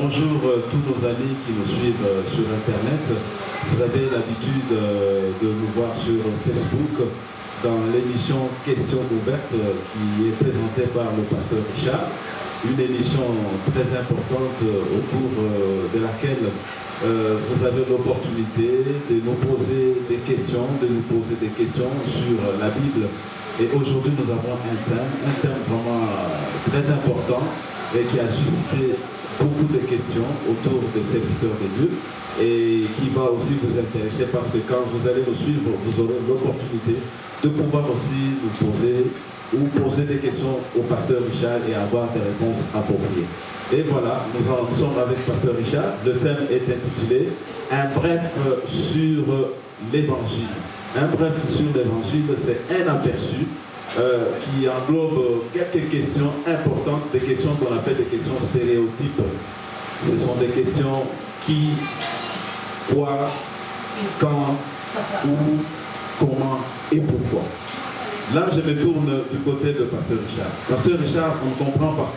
Bonjour tous nos amis qui nous suivent sur Internet. Vous avez l'habitude de nous voir sur Facebook dans l'émission Questions ouvertes qui est présentée par le pasteur Richard. Une émission très importante au cours de laquelle vous avez l'opportunité de nous poser des questions, sur la Bible. Et aujourd'hui, nous avons un thème vraiment très important et qui a suscité beaucoup de questions autour des serviteurs de Dieu et qui va aussi vous intéresser parce que quand vous allez nous suivre, vous aurez l'opportunité de pouvoir aussi nous poser des questions au pasteur Richard et avoir des réponses appropriées. Et voilà, nous en sommes avec pasteur Richard. Le thème est intitulé « Un bref sur l'évangile ». Un bref sur l'évangile, c'est un aperçu qui englobe quelques questions importantes, des questions qu'on appelle des questions stéréotypes. Ce sont des questions qui, quoi, quand, où, comment et pourquoi. Là, je me tourne du côté de pasteur Richard. Pasteur Richard, on ne comprend pas.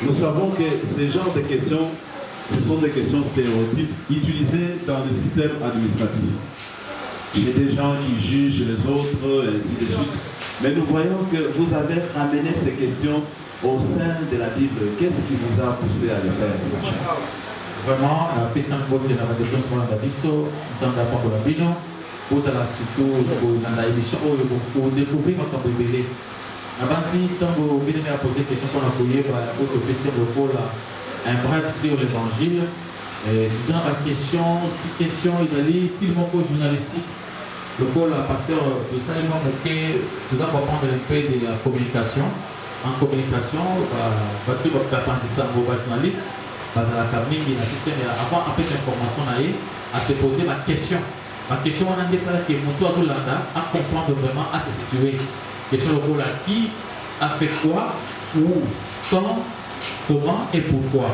Nous savons que ces genres de questions, ce sont des questions stéréotypes utilisées dans le système administratif. Il y a des gens qui jugent les autres, et ainsi de suite. Mais nous voyons que vous avez ramené ces questions au sein de la Bible. Qu'est-ce qui vous a poussé à le faire? Vraiment, puisque nous avons des questions sur la Bible, nous avons d'abord la Bible, vous allez surtout dans l'émission pour découvrir notre Bible. Avant, si quand vous venez à poser des questions pour l'accueillir, pour le question de Paul, un bref sur l'évangile, nous avons la question, si question, il a dit, style journalistique. Le Paul, pasteur de ça, il m'a montré, nous allons apprendre un peu de la communication. En communication, tu vas apprendre ça aux journalistes, dans la cabine, avant, après l'information, à se poser la question. La question, on a dit ça, qui est monté à tout l'anda, à comprendre vraiment, à se situer. Question le Paul, qui a fait quoi, où, quand, comment et pourquoi.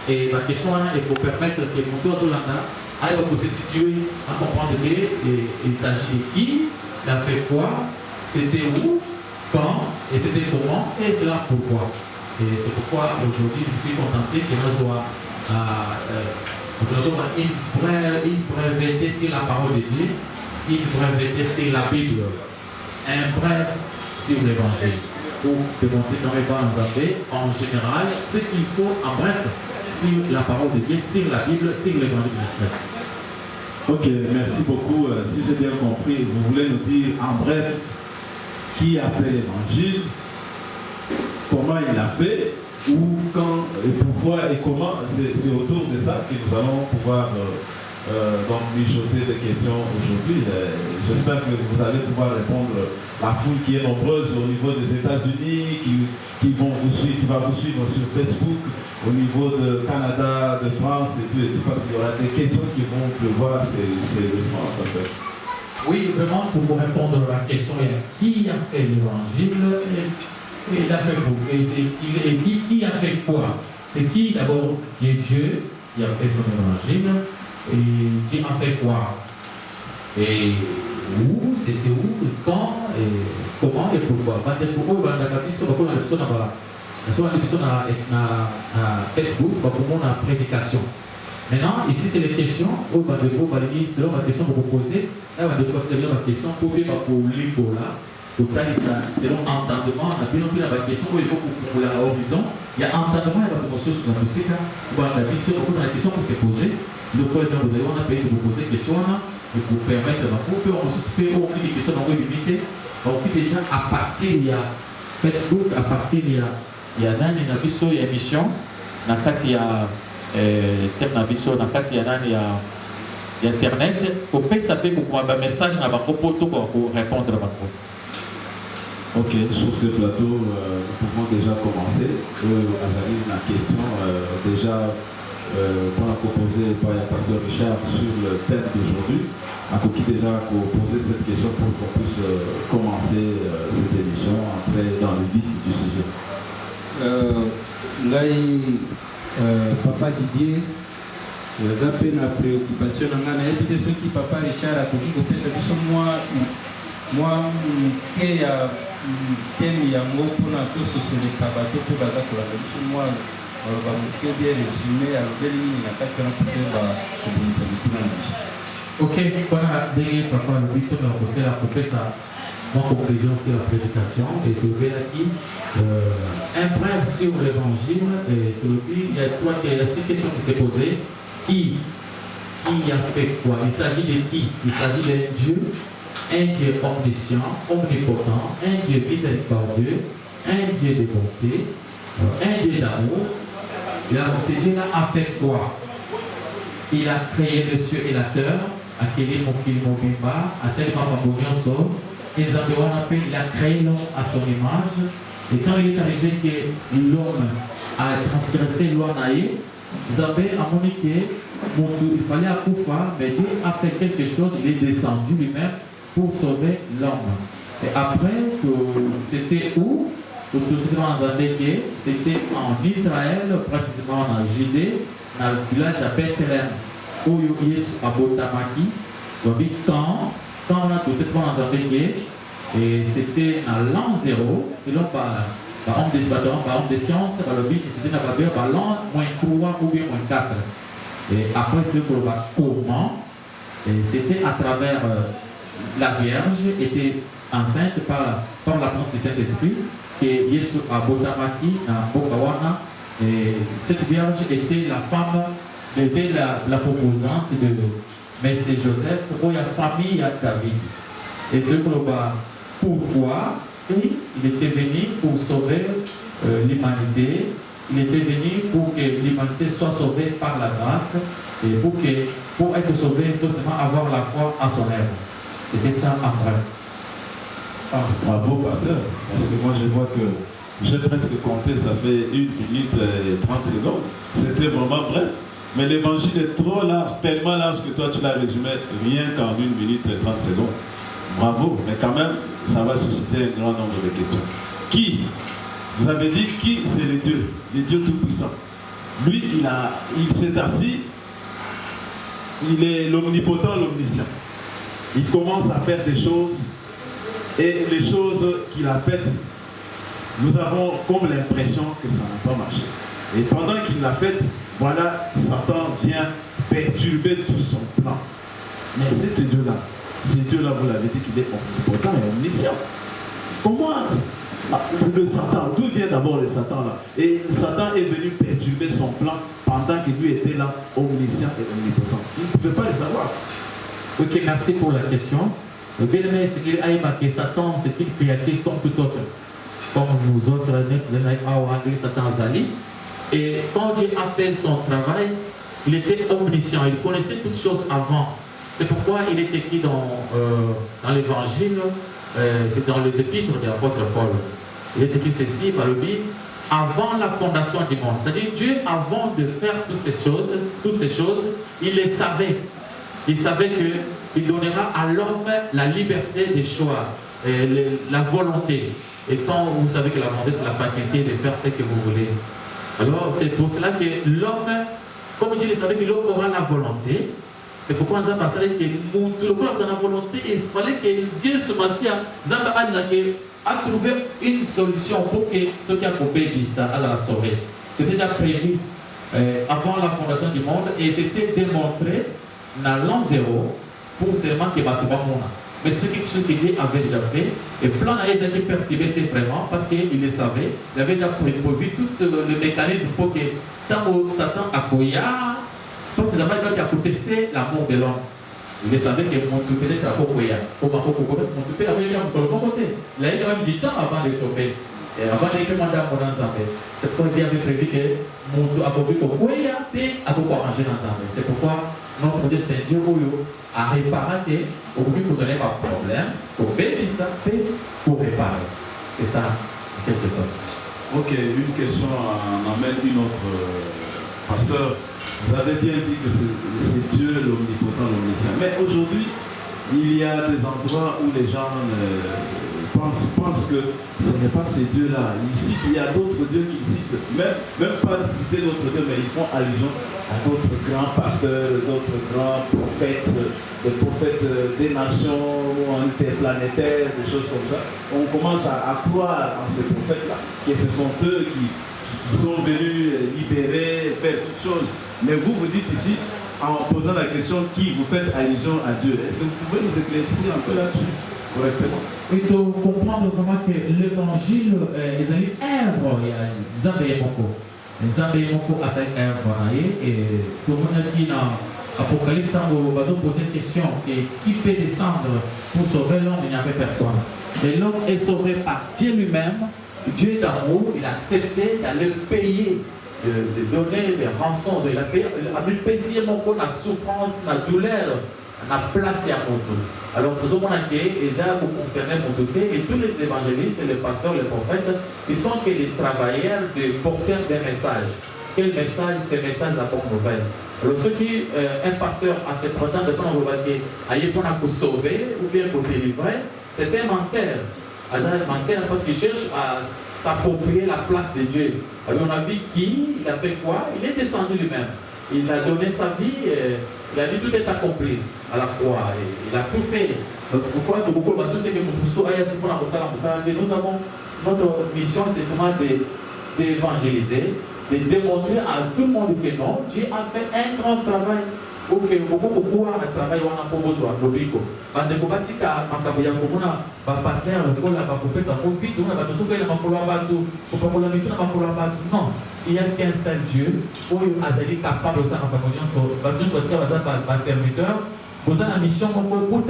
Et la question est pour permettre que le moteur de l'anda aille se situer, à comprendre qu'il s'agit de qui, il a fait quoi, c'était où, quand, et c'était comment, et c'est là pourquoi. Et c'est pourquoi aujourd'hui je suis contenté que nous soyons une breveté sur la parole de Dieu, une breveté sur la Bible, un bref sur l'évangile. Pour démontrer dans les bancs en général ce qu'il faut en bref sur la parole de Dieu, sur la Bible, sur l'évangile de Christ. Ok, merci beaucoup. Si j'ai bien compris, vous voulez nous dire en bref qui a fait l'évangile, comment il l'a fait, où, quand, et pourquoi et comment. C'est autour de ça que nous allons pouvoir donc mijoter des questions aujourd'hui. J'espère que vous allez pouvoir répondre. La foule qui est nombreuse au niveau des États-Unis, qui va vous suivre sur Facebook, au niveau de Canada, de France et tout parce qu'il y aura des questions qui vont pleuvoir sérieusement en fait. Oui, vraiment, pour vous répondre à la question, qui a fait l'évangile et il a fait pour qui a fait quoi? C'est qui d'abord qui est Dieu qui a fait son évangile et qui a fait quoi? Et où, c'était où, quand, et comment et pourquoi. Pourquoi on a Facebook, pour la prédication. Maintenant, ici c'est les questions, selon la question que vous posez, là on va découvrir la question pour lire là, selon entendement, on a bien entendu la question, il faut pour la horizon, il y a entendement, il y a la sur la musique, on a la question pour se poser, le point vous avez, on a payé de vous poser des questions, et pour permettre de vous faire, on se fait aucune question dans vos limites, on fait déjà à partir de Facebook, à partir de il y a une émission, il y a Internet, pour que ça fait pour un message pour répondre à votre. Ok, sur ce plateau, nous pouvons déjà commencer. La question déjà pour la proposer par le pasteur Richard sur le thème d'aujourd'hui. À qui déjà poser cette question pour qu'on puisse commencer cette émission, entrer dans le vif du sujet. Papa Didier, j'ai la préoccupation de ce qui papa Richard a dit que c'est moi qui a thème yango pour tous sur les sabbats pour baza pour la moi bamoke bien résumé alobeli nini na kati wana pote bakobongisa bituna na biso. Ok, voilà, derrière papa, le but de la professeur, mon conclusion sur la prédication, et de qui un bref sur l'évangile, et il y a 6 questions qui se posées. Qui a fait quoi? Il s'agit de qui? Il s'agit d'un Dieu, un Dieu omniscient, omnipotent, un Dieu miséricordieux, un Dieu de bonté, un Dieu d'amour. Ce Dieu-là a fait quoi? Il a créé le ciel et la terre. Il a créé l'homme à son image. Et quand il est arrivé que l'homme a transgressé loi naïe, Zambé a moniqué, il fallait à Koufa, mais Dieu a fait quelque chose, il est descendu lui-même pour sauver l'homme. Et après, c'était où? C'était en Israël, précisément en Judée, dans le village à Bethléem. Où il y a Botamaki, quand on a tout ce et c'était à l'an 0, selon par homme des sciences, c'était dans l'an -3 ou bien -4. Et après, tu veux comment, c'était à travers la Vierge, était enceinte par la grâce du Saint-Esprit, que Yesu a Botamaki, à Bokawana, et cette Vierge était la femme. Était la proposante de Messie Joseph pour la famille à David. Et pourquoi il était venu pour sauver l'humanité. Il était venu pour que l'humanité soit sauvée par la grâce et pour être sauvé, il faut seulement avoir la foi à son œuvre. C'était ça après. Bravo, pasteur, parce que moi je vois que j'ai presque compté, ça fait 1 minute et 30 secondes. C'était vraiment bref. Mais l'évangile est trop large, tellement large que toi tu l'as résumé rien qu'en 1 minute et 30 secondes. Bravo, mais quand même, ça va susciter un grand nombre de questions. Qui? Vous avez dit qui? C'est les dieux tout-puissants. Lui, il s'est assis, il est l'omnipotent, l'omniscient. Il commence à faire des choses, et les choses qu'il a faites, nous avons comme l'impression que ça n'a pas marché. Et pendant qu'il l'a fait, voilà, Satan vient perturber tout son plan. Mais c'est Dieu-là, vous l'avez dit qu'il est omnipotent et omniscient. Comment le Satan, d'où vient d'abord le Satan là? Et Satan est venu perturber son plan pendant que lui était là, omniscient et omnipotent. Il ne pouvait pas le savoir. Ok, merci pour la question. Le bien-aimé, c'est que Satan, c'est une créature comme tout autre. Comme nous autres, Satan Zali. Et quand Dieu a fait son travail, il était omniscient, il connaissait toutes choses avant. C'est pourquoi il est écrit dans l'évangile, c'est dans les épîtres de l'apôtre Paul. Il est écrit ceci par le Bible, avant la fondation du monde. C'est-à-dire Dieu, avant de faire toutes ces choses, il les savait. Il savait qu'il donnera à l'homme la liberté des choix, la volonté. Et quand vous savez que la volonté, c'est la faculté de faire ce que vous voulez. Alors, c'est pour cela que l'homme, comme Dieu savait que l'homme aura la volonté, c'est pourquoi nous avons passé que tout le monde a la volonté, et il fallait que Dieu se masse à trouver une solution pour que ceux qui ont coupé ça à la sauver. C'est déjà prévu avant la fondation du monde, et c'était démontré dans l'an 0 pour seulement que Batouba. Mais c'était quelque chose que Dieu avait déjà fait. Et le plan a été perturbé vraiment parce qu'il le savait. Il avait déjà prévu tout le mécanisme pour que tant que Satan a koya, tant que Satan a contesté l'amour de l'homme. Il savait que mon tuteur a koya. Comment parce que mon tuteur avait déjà mon côté. Il a eu quand même du temps avant de tomber. Et avant de demander à mon ensemble. C'est pourquoi Dieu avait prévu que mon tuteur a koya et a arrangé ensemble. C'est pourquoi notre Dieu c'est un Dieu a réparé, au bout que vous n'avez pas de problème, pour bénir ça, pour réparer. C'est ça, en quelque sorte. Ok, une question en amène une autre. Pasteur, vous avez bien dit que c'est Dieu l'omnipotent, l'omniscient. Mais aujourd'hui, il y a des endroits où les gens pensent que ce n'est pas ces dieux-là. Il y a d'autres dieux qui citent, même pas citer d'autres dieux, mais ils font allusion à d'autres grands pasteurs, d'autres grands prophètes, des prophètes des nations interplanétaires, des choses comme ça. On commence à croire en ces prophètes-là, que ce sont eux sont venus libérer, faire toutes choses. Mais vous, vous dites ici, en posant la question qui vous faites allusion à Dieu. Est-ce que vous pouvez nous éclaircir un peu là-dessus correctement? Il faut comprendre vraiment que l'évangile est une œuvre. Nous avons beaucoup à cette œuvre. Et pour nous qui dans l'Apocalypse, nous allons poser une question qui peut descendre pour sauver l'homme? Il n'y avait personne. Et l'homme est sauvé par Dieu lui-même. Dieu est d'amour, il a accepté d'aller payer, de donner des rançons, de la payer, payer la souffrance, la douleur, la place à mon tour. Alors, nous avons les arbres concernés mon côté, et tous les évangélistes, les pasteurs, les prophètes, ils sont que des travailleurs, des porteurs des messages. Quel message? Ces messages de la bonne nouvelle. Alors, ceux qui, un pasteur a ses prétendants de prendre le pour sauver ou bien pour délivrer, c'est un menteur. Parce qu'il cherche à s'approprier la place de Dieu. Alors on a vu qui, il a fait quoi? Il est descendu lui-même. Il a donné sa vie, il a dit tout est accompli à la croix. Il a tout fait. Donc pourquoi nous avons notre mission, c'est seulement d'évangéliser, de démontrer à tout le monde que non, Dieu a fait un grand travail. Ok, beaucoup à travail on a proposé à l'obligo. Quand on va dire qu'à Makaboya, on a un pasteur, on a un professeur, on a vite, on a tout ce qu'il y a non, il n'y a qu'un seul Dieu, où il est capable de faire un serviteur. Vous avez la mission, pour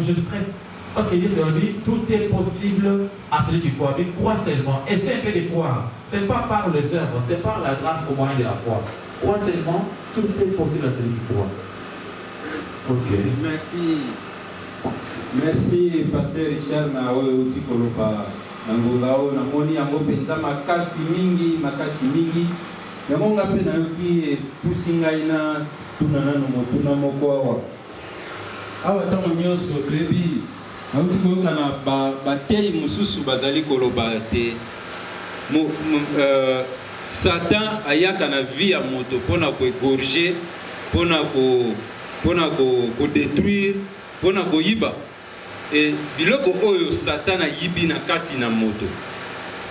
Jésus-Christ. Parce qu'il dit sur lui, tout est possible à celui qui croit. Il croit seulement. Et c'est un peu de croire. Ce n'est pas par les œuvres, c'est par la grâce au moyen de la foi. Croire seulement, tout est possible à celui qui croit. Ok. Merci, Pasteur Richard Nawe Utikolopa. Nangolao, Namoni, Yango Penza, Makasi Mingi. Yamonga Pena Yuki, Pusingaina, Tunana Nomotuna Mokoawa. Awa Tamonyoso, Levi. Nautikoyokana batei mususu bazali koloba te Satan ayaka na vie ya moto pona ko égorger, pona ko détruire, pona ko yiba. Et biloko oyo Satan ayibi na kati na moto.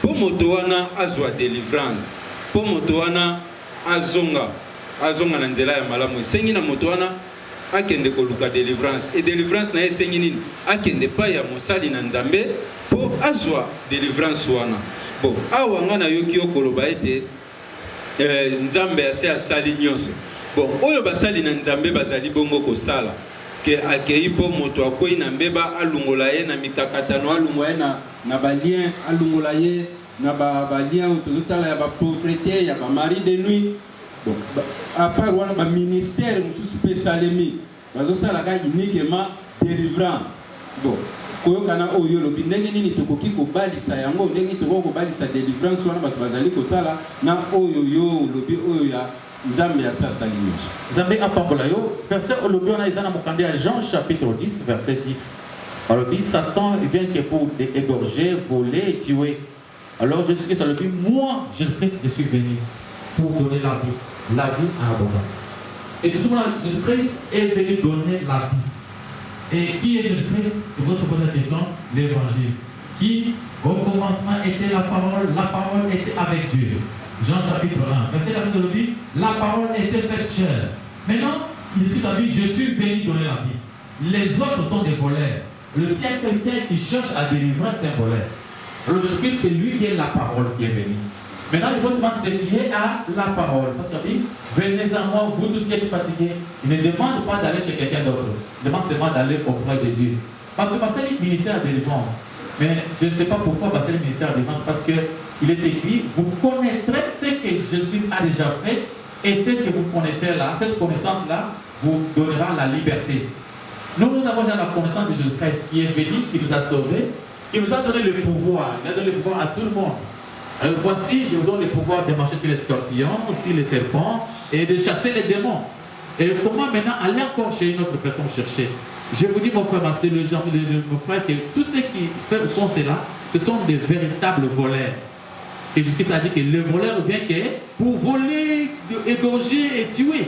Po moto wana azwa délivrance, po moto wana azonga na nzela ya malamu. Sengi na moto wana akende koluka délivrance. Et délivrance na esengi nini? Akende pa ya mosali na Nzambe po azwa délivrance wana. Bon, awa nga na yoki okoloba ete Nzambe ase asali nyonso. Bon, oyo basali na Nzambe bazali bongo kosala ke akei po moto akoyi na mbeba alungola ye na mikakatano, alungola ye na balien, alungola ye na balien tozotala ya bapauvreté, ya bamari de nuit. Bon, à part wana ba ministère mususu pe salemi bazosalaka uniquement délivrance. Bon, koyokana oyo lobi ndenge nini tokoki kobalisa yango, ndenge tokoki kobalisa délivrance wana bato bazali kosala na oyo yo lobi oyo ya Nzambe ya sasali nyonso. Nzambe apambola yo, verset olobi wana eza na mokambi ya Jean chapitre 10 verset 10. Alors dit Satan vient que pour égorger, voler et tuer. Alors Jésus-Christ a dit, moi Jésus-Christ je suis venu pour donner la vie à abondance. Et tout simplement Jésus-Christ est venu donner la vie. Et qui est Jésus-Christ? C'est votre première question, l'évangile. Qui, au commencement, était la parole était avec Dieu. Jean chapitre 1, verset 1, la parole était faite chair. Maintenant, Jésus a dit, je suis venu donner la vie. Les autres sont des voleurs. Le ciel, quelqu'un qui cherche à délivrer, c'est un voleur. Alors Jésus-Christ, c'est lui qui est la parole qui est venue. Maintenant, il faut se fier à la parole. Parce qu'il dit, venez à moi, vous tous qui êtes fatigués. Il ne demande pas d'aller chez quelqu'un d'autre. Il demande seulement d'aller auprès de Dieu. Parce que c'est le ministère de délivrance. Mais je ne sais pas pourquoi c'est le ministère de délivrance. Parce qu'il est écrit, vous connaîtrez ce que Jésus-Christ a déjà fait. Et ce que vous connaissez là, cette connaissance-là, vous donnera la liberté. Nous avons déjà la connaissance de Jésus-Christ qui est venu, qui nous a sauvés, qui nous a donné le pouvoir. Il a donné le pouvoir à tout le monde. Alors voici, je vous donne le pouvoir de marcher sur les scorpions, sur les serpents et de chasser les démons. Et comment maintenant aller encore chez une autre personne chercher? Je vous dis, mon frère, c'est le genre, mon frère, que tous ceux qui font cela, ce sont des véritables voleurs. Et Jésus-Christ a dit que le voleur vient pour voler, égorger et tuer.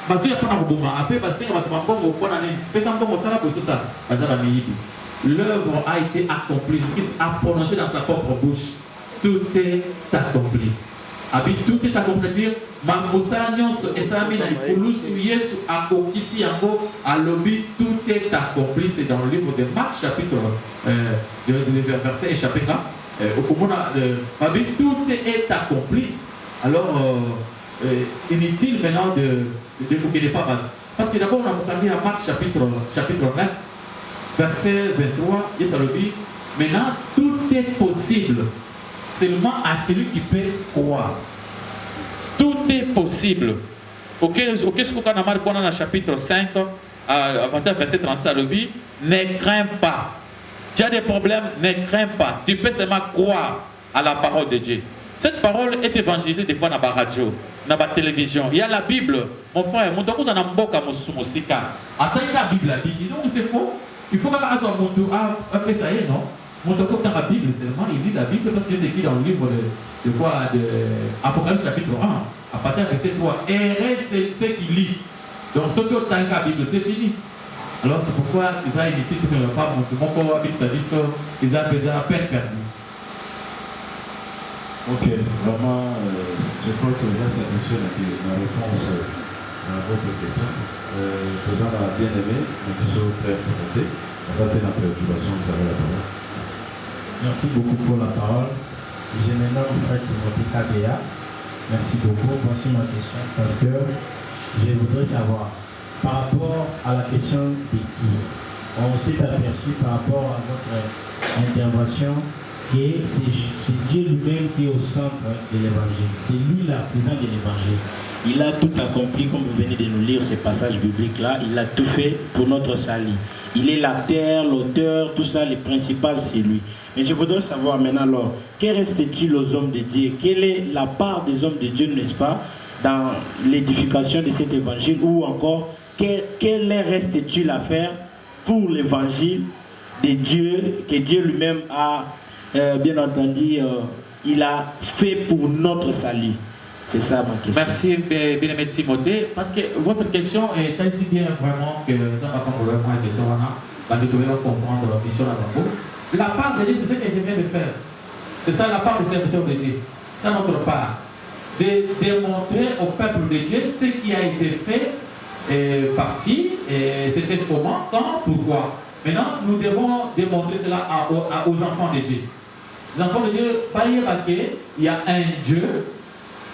Parce qu'il n'y a pas de après, l'œuvre a été accomplie. Jésus-Christ a prononcé dans sa propre bouche. Tout est accompli. Abi tout est accompli. Mamosala nyonso esami na ikulusu Yesu akokisi yango alobi tout est accompli. C'est dans le livre de Marc chapitre verset échappé là. Abi tout est accompli. Alors inutile maintenant de bouquer pas mal. Parce que d'abord on a entendu à Marc chapitre 9 verset 23. Yesu alobi maintenant tout est possible seulement à celui qui peut croire. Tout est possible. Ok, ce qu'on a marqué dans le chapitre 5, verset 37, ne crains pas. Tu as des problèmes, ne crains pas. Tu peux seulement croire à la parole de Dieu. Cette parole est évangélisée des fois dans la radio, dans la télévision. Il y a la Bible. Mon frère, mon tour, on a beaucoup de musique. Attends, la Bible, la Bible. Donc c'est faux. Il faut qu'à ce mon tour, après ça y est, non? Mon tour dans la Bible, seulement, il lit la Bible parce qu'il est écrit dans le livre de Apocalypse chapitre 1, à partir de verset 3. Et c'est ce qu'il lit. Donc, ce que tu as la Bible, c'est fini. Alors, c'est pourquoi ils ont inutile que ne pas mon corps avec sa vie, ils ont peine perdue. Ok, vraiment, je crois que là, satisfait la réponse à votre question. Président a bien aimé, M. Frère Timothée, ça fait la préoccupation, vous avez la parole. Merci beaucoup pour la parole. Je me nomme Frère Timothée Kabea. Merci beaucoup. Voici ma question parce que je voudrais savoir, par rapport à la question de qui, on s'est aperçu par rapport à votre intervention que c'est Dieu lui-même qui est au centre de l'évangile. C'est lui l'artisan de l'évangile. Il a tout accompli, comme vous venez de nous lire ces passages bibliques-là, il a tout fait pour notre salut. Il est l'acteur, l'auteur, tout ça, le principal, c'est lui. Mais je voudrais savoir maintenant alors, que reste-t-il aux hommes de Dieu? Quelle est la part des hommes de Dieu, n'est-ce pas, dans l'édification de cet évangile? Ou encore, quel reste-t-il à faire pour l'évangile de Dieu, que Dieu lui-même a, bien entendu, il a fait pour notre salut? C'est ça ma question. Merci, bien-aimé Timothée, parce que votre question est ainsi bien vraiment que ça va pas vraiment la question là, nous devons comprendre la mission là-bas. La part de Dieu, c'est ce que je viens de faire. C'est ça la part du serviteur de Dieu. C'est notre part. De démontrer au peuple de Dieu ce qui a été fait par qui, c'était comment, quand, pourquoi. Maintenant, nous devons démontrer cela aux enfants de Dieu. Les enfants de Dieu, pas y remarquer, il y a un Dieu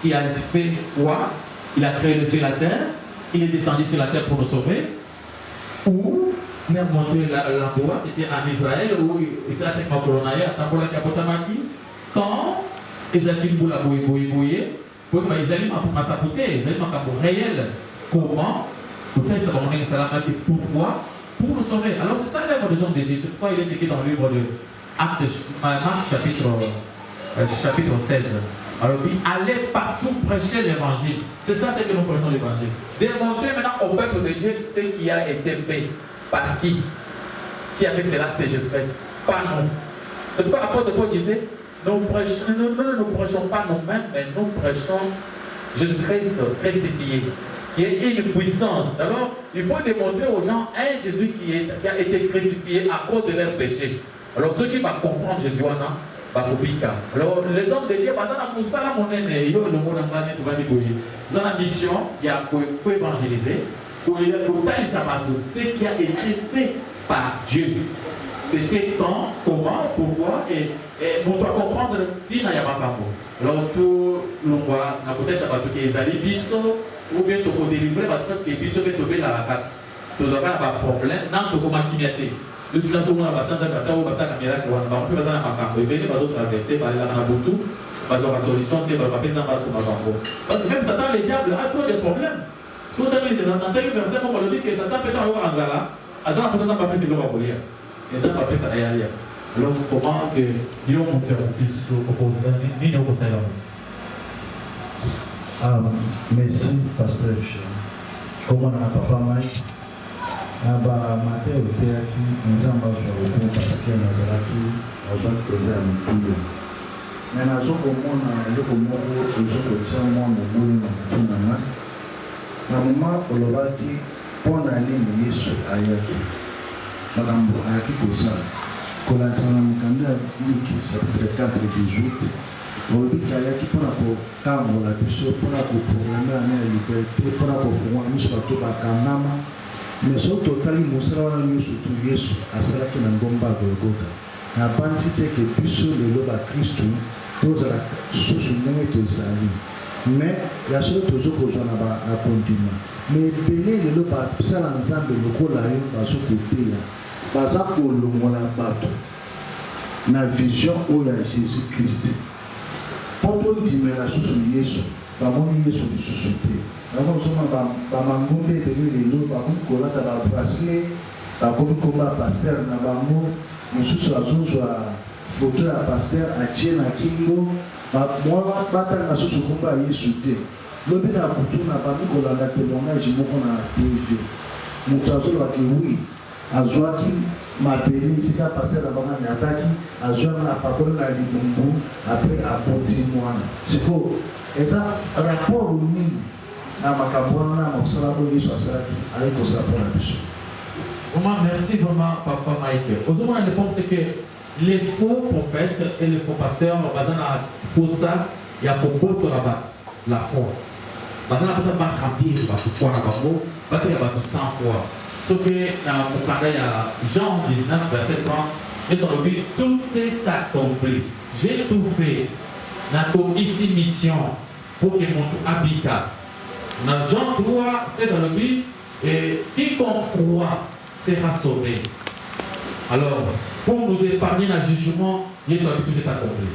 qui a fait quoi? Il a créé le ciel et la terre, il est descendu sur la terre pour nous sauver. Ou, il a montré l'endroit, c'était en Israël, où il s'est attaqué à Colonaïa, à Tambola Kapotamaki, quand ils ont dit pour la bouille, pour que les aliments pour m'assapouter, les aliments pour réel. Comment? Peut-être ça va mener ça pourquoi? Pour nous sauver. Alors c'est ça l'œuvre des hommes de Dieu. C'est pourquoi il est écrit dans le livre de Marc chapitre 16. Alors, puis, allez partout prêcher l'évangile. C'est ça, c'est que nous prêchons l'évangile. Démontrer maintenant au peuple de Dieu ce qui a été fait. Par qui? Qui a fait cela? C'est Jésus-Christ. Pas nous. C'est pourquoi l'apôtre Paul disait, nous ne prêchons pas nous-mêmes, mais nous prêchons Jésus-Christ crucifié, qui est une puissance. Alors, il faut démontrer aux gens un Jésus qui a été crucifié à cause de leurs péchés. Alors, ceux qui vont comprendre Jésus, alors les hommes de Dieu, parce dans la mission, il y a pour évangéliser, pour ce qui a été fait par Dieu. C'était quand, comment, pourquoi, et pour comprendre, il n'y a pas. Alors tout le monde, peut-être ça va tout les alliés, ou bien tout délivrer, parce que Bisso va trouver la carte. Tout ça va avoir problème, non, tout comment qui m'était. Le situation où on a passé un peu de miracle, on va faire un peu de temps, traverser, par la Nabutu, par la solution, on va faire un peu de parce que même Satan, le diable, a trop de problèmes. Si vous avez entendu un verset, on dit que Satan peut avoir un zala, Azala peut avoir un peu de l'eau. Et ça, après, ça n'a rien. Alors, comment que Dieu mon cœur qui se oppose, ni nous conseille merci, pasteur. Comment on a papa Mike? Matin au théâtre, nous avons joué parce que nous avons posé à nous. Mais nous avons olobi ayaki mpona kokambola biso mpona koprogramme ane ya liberté mpona kofungola miso bato bakangama mais soki totali mosala wana nyonso tu yesu asalaki na ngomba ya golgota na bandisi te ke biso lelo bakristu tozala susu ndenge tozali mais ya soki tozokozwa na kondima mais ebele lelo basala nzambe lokola yo bazokoteya baza kolongola bato na vision oyo ya jésus christ mpo tondimela susu yesu bamoni yesu lisusu te bango ozomona bamangombe ebele lelo bakomi kolata babrasle bakomi komba paster na bango mosusu azozwa foto ya paster atie na kingo batala susu komba yesu te lobi na kutu na bami kolanda témoignage moko na tv moto azolobaki wi azwaki mabele esika paster na bango anyataki azwaki na pakolo na libumbu apres aboti mwana siko eza rapport nini na makambo wana na mosala oyo yesu asalaki aye kosala mpona biso. Vraiment, merci vraiment, Papa Mike. Aujourd'hui, on réponse c'est que les faux prophètes et les faux pasteurs, pour ça, il y a beaucoup de la foi. Parce que ça va remplir, parce qu'il y a 100 fois. Sauf que dans le Jean 19, verset 30, ils ont dit tout est accompli. J'ai tout fait. Dans ici mission pour que mon habite. Dans Jean 3, c'est dans le but, et quiconque croit sera sauvé. Alors, pour nous épargner le jugement, Jésus a dit tout est accompli.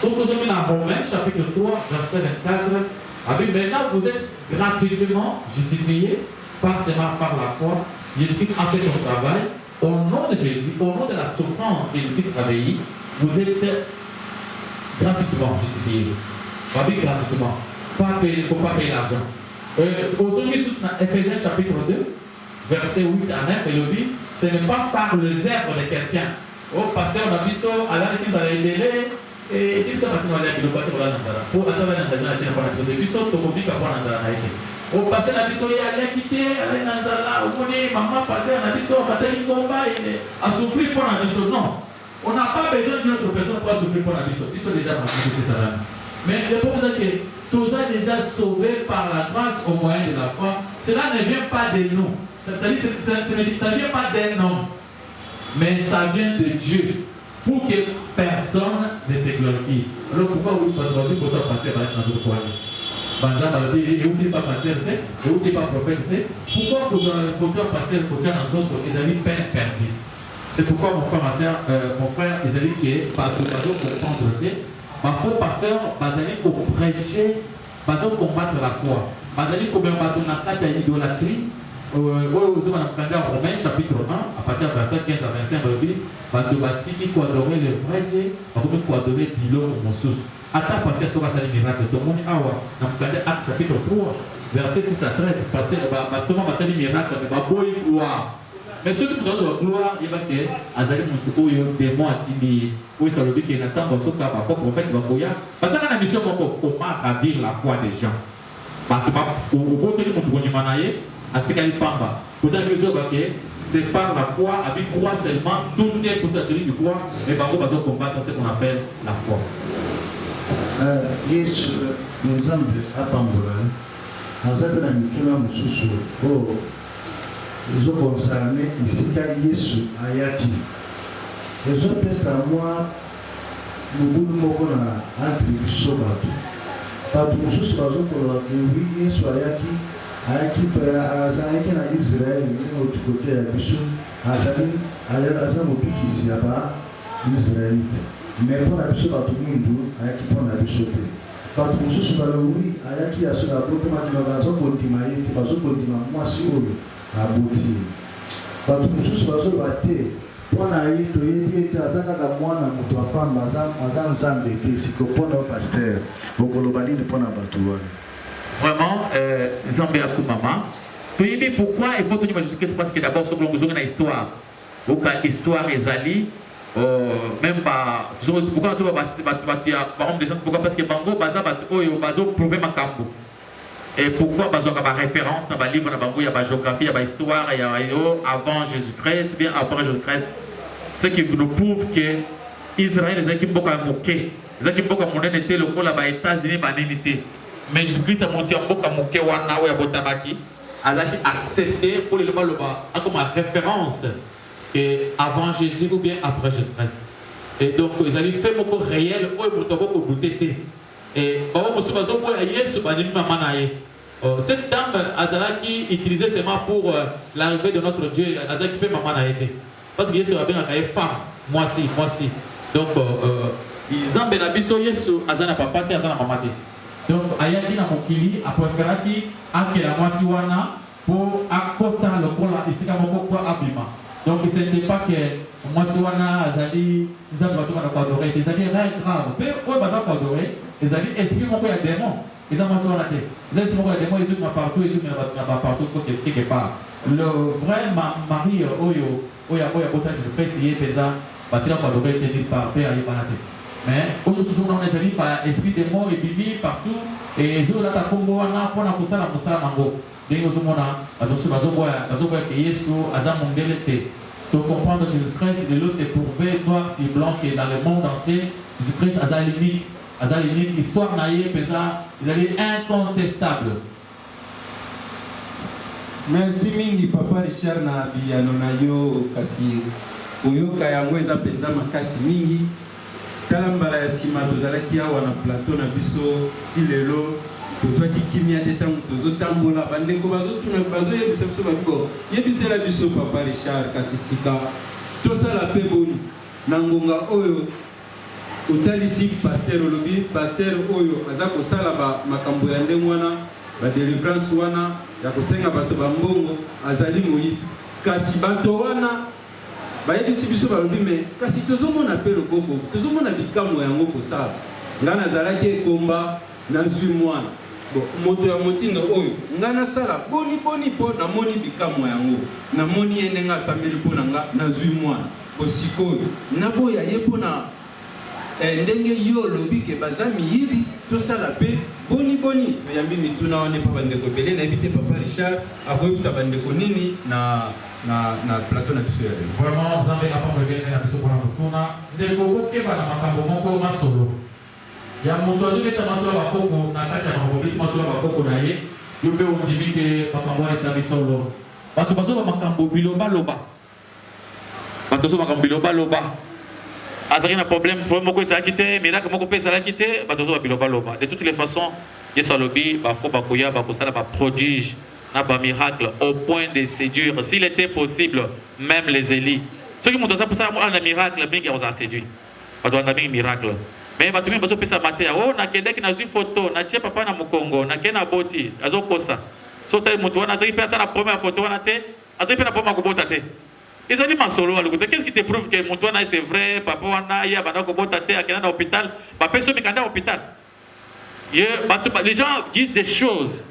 Sauf que nous sommes dans Romains, chapitre 3, verset 24. Avec maintenant, vous êtes gratuitement justifiés par la foi. Jésus-Christ a fait son travail. Au nom de Jésus, au nom de la souffrance que Jésus-Christ a veillé, vous êtes gratuitement justifiés. Pas bien gratuitement. Il ne faut pas payer l'argent. Aujourd'hui, dans Ephésiens chapitre 2, verset 8 à 9, il dit, ce n'est pas par les œuvres de quelqu'un. Oh, pasteur, on a vu ça, alors ils allaient aider, et ils savent que nous allons le bâtir là dans ça. Pour attendre dans ça, il y a pas de chose. Puis ça, tu peux pas dans ça. Oh, pasteur, on a vu ça, il allait quitter, aller dans ça là, où on est, maman, pasteur, on a vu ça, on va faire un combat, à souffrir pour la vie. Non, on n'a pas besoin d'une autre personne pour souffrir pour la vie. Ils sont déjà marqués de ça. Mais je pense que tous sont déjà sauvés par la grâce au moyen de la foi. Cela ne vient pas de nous. Ça ne vient pas d'un homme, mais ça vient de Dieu, pour que personne ne se glorifie. Alors pourquoi vous ne pouvez pas passer par dans notre coin? Vous n'êtes pas pasteur, vous n'êtes pas prophète. Pourquoi vous ne passer dans notre ils avaient peine perdue? C'est pourquoi mon frère, ils avaient dit que par tout le monde comprendre. Ma faux pasteur, ils faut prêcher, ils faut combattre la foi. Ils faut combattre la idolâtrie. Romains chapitre 1, à partir de verset 15 à 25, il bâtit pour adorer le vrai Dieu, pour adorer Bilo ou Moussous. Attends, parce que ça va faire des miracles. Tout le monde a Acte chapitre 3, verset 6 à 13, parce que tout le monde va faire des miracles, mais va beau y gloire. Mais ceux qui nous donnent gloire, il va dire, Azali Moutou, des mots à Tibi, où ça veut dire qu'il attend dans son cas, par rapport au prophète Baboya. Parce que la mission, comment ravir la foi des gens. Parce que, au bout de l'Imoutou, Atikali Pamba. C'est par la foi, avec croix seulement, tout est pour celui du croix, mais par contre, on combattre ce qu'on appelle la foi. Yesu, nous avons appambulé. Nous avons mis un sous oh, ils ont concerné ici qu'à Yesu Ayaki. Les autres personnes à moi, nous voulons qu'on a attribué bateau. Par tout ce que nous avons dit, Yesu Ayaki. Ayaki na Israël autre côté ya biso aza mobikisi ya ba Israélite mais mpona biso bato mindu ayaki mpona biso te bato mosusu balobi ayaki ya soki abotemaki bazokondima ye te bazokondima mwasi oyo aboti ye bato mosusu bazoloba te mpona ye toyebi ete aza kaka mwana moto apamba aza nzambe te siko mpona paster okoloba nini mpona bato wana. Vraiment, Zambé à Koumama. Puis pourquoi il faut tenir Jésus-Christ? Parce que d'abord, ce que nous avons une histoire. Donc, l'histoire est allée, même pas. Pourquoi nous avons des gens? Pourquoi? Parce que Bango, Baza, Bazo, prouvé ma campo. Et pourquoi Bazo a une référence dans le livre, il y a une géographie, il y a une histoire, il y a avant Jésus-Christ, bien après Jésus-Christ. Ce qui nous prouve que Israël, les équipes, beaucoup moqué. Ils ont dit que mon était le coup là-bas, États-Unis, mais Jésus-Christ a monté en boka moké wana ou ya botamaki. Elle a accepté pour le bas comme référence et avant Jésus ou bien après Jésus-Christ. Et donc ils avaient fait beaucoup réel ou beaucoup douté. Et cette dame Azalaki utilisait seulement pour l'arrivée de notre Dieu. Azalaki fait maman a été parce que Jésus a bien une femme. Moi si. Donc ils ont benabiso Yesu Azana papa et Azana maman. Donc ayaki na mokili apreferaki akela mwasi wana pour akota lokola isika moko kwa abima. Donc ce n'était pas que mwasi wana azali nzambe bato bana ko adorer, ils allaient grave. Mais ouais baza ko adorer, ils allaient esprit moko ya démon. Ils ont mwasi wana te. Ils allaient moko ya démon, ils ont partout, ils ont partout quelque part. Le vrai mari oya bota Jésus-Christ yé pesa batira ko adorer te dit par père yebana te. Mais aujourd'hui, on a des par esprit de mort et bibi partout. Et je là, ta combo, on a pour la moussala mango. Dès que nous avons que Yesu, Azam Mondelete. Donc comprendre que Jésus-Christ, de l'eau c'est prouvé, noir, si blanc, qui est dans le monde entier. Jésus-Christ, Azalinique, histoire naïe, pesa, ils allaient incontestable. Merci mingi, Papa Richard na Bianonayo, kasi Oyoka Yangweza Penza Makasi mingi. Kalambala ya sima tozalaki awa na plateau na biso tilelo tozwaki kimia te ntango tozotambola bandeko bazoyebisa biso babiko yebisela biso Papa Richard kasi sika tosala mpe boni na ngonga oyo otalisi paster olobi paster oyo aza kosala makambo ya ndenge wana badelivrance wana ya kosenga bato bambongo azali moyibi kasi bato wana bayebisi biso balobi me kasi tozomona mpe loboko tozomona bikamo yango kosala nga nazalaki ekomba nazwi mwana moto ya motindo oyo nga nasala boni mpo namoni bikamo yango namoni ye ndenge asambeli mpo na nga nazwi mwana osikoyo naboya ye mpo na ndenge yo lobi ke baza miyibi tosala mpe boni yambi mituna wana mpa bandeko ebele nayebi te Papa Richard akoyebisa bandeko nini na plateau na biso ya lelo. Vraiment Nzambe apamwe bien na biso mpona motuna ndeko okeba na makambo moko masolo ya moto azobeta masolo ya bakoko na kati ya makambo masolo ya bakoko na ye yo mpe ondimi ke makambo wana esali solo bato bazoba makambo bilobaloba azalaki na problème moko ezalaki te miracle moko mpe ezalaki te bato bazoba bilobaloba de toutes les façons Yesu alobi bafo bakoya bakosala baprodige na miracle au point de séduire s'il était possible même les élites ceux qui m'ont dit ça pour ça un miracle mingi on a séduit pas doit un miracle mais bato mingi bazo pesa maté oh na kedeki na zui photo na tie papa na mukongo na kena boti azo kosa so tay mutu wana azaki peta na première photo wana te azaki peta poma kobota te ils ont dit ma solo qu'est-ce qui te prouve que mutu wana c'est vrai papa wana ya bana kobota te akena na hôpital papa so mikanda hôpital les gens disent des choses.